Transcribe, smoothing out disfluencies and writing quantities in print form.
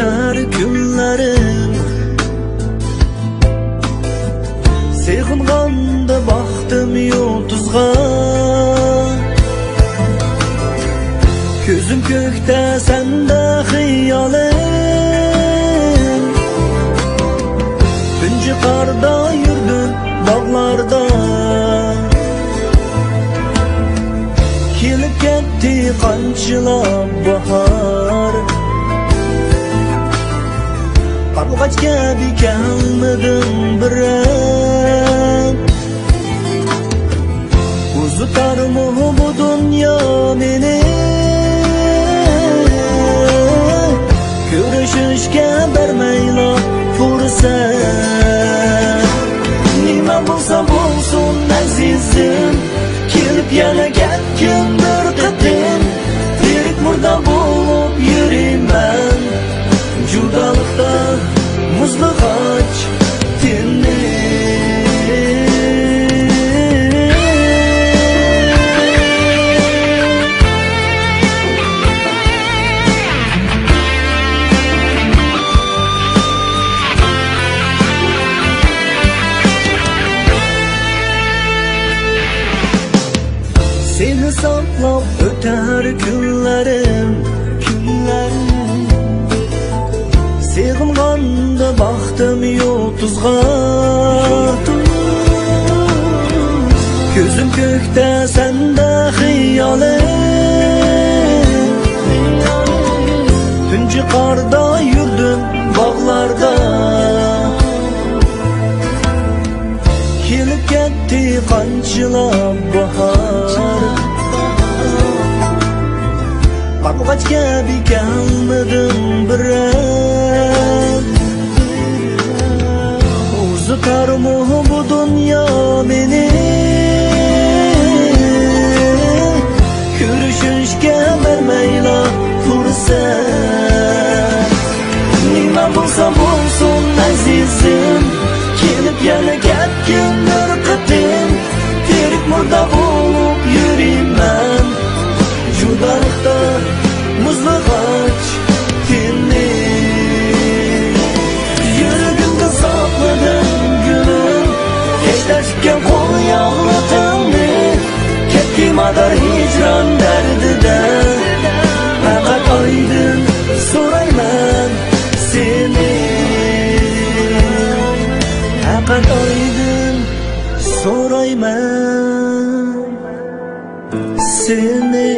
o'tar kunlarim Seg'inganda baxtim yulduzg'an Ko'zim ko'kda senda xiyolim Tunji qarda yurdim bog'larda Kelib ketdi qanchilab bahor Qarg'ach kabi kelmadim biram Uzutarmi bu dunyo meni Ko'rishishga bermayla fursat Nima bo'lsa bo'lsin azizim Kelib yana ketgin bir qatim Tirik murda bo'lib yurayman Judalikda muzlig'ach tenni Seni saqlab o'tar kunlarim Seg'inganda baxtim yulduzg'an Ko'zim ko'kda senda xiyolim Tunji qarda yurdim bog'larda Kelib ketdi qanchilab bahor Qarg'ach kabi kelmadim biram Uzutarmi bu dunyo meni Ko'rishishga bermayla fursat Nima bo'lsa bo'lsin azizim Kelib yana ketgin bir qatim Tirik murda bo'lib yurayman Judalikda muzlig'ach tenni Yuragimda saqladim gulim Eslashga qo'yolmatimni Ketdi madar hijron dardida Faqat oydin so'rayman seni Faqat oydin so'rayman seni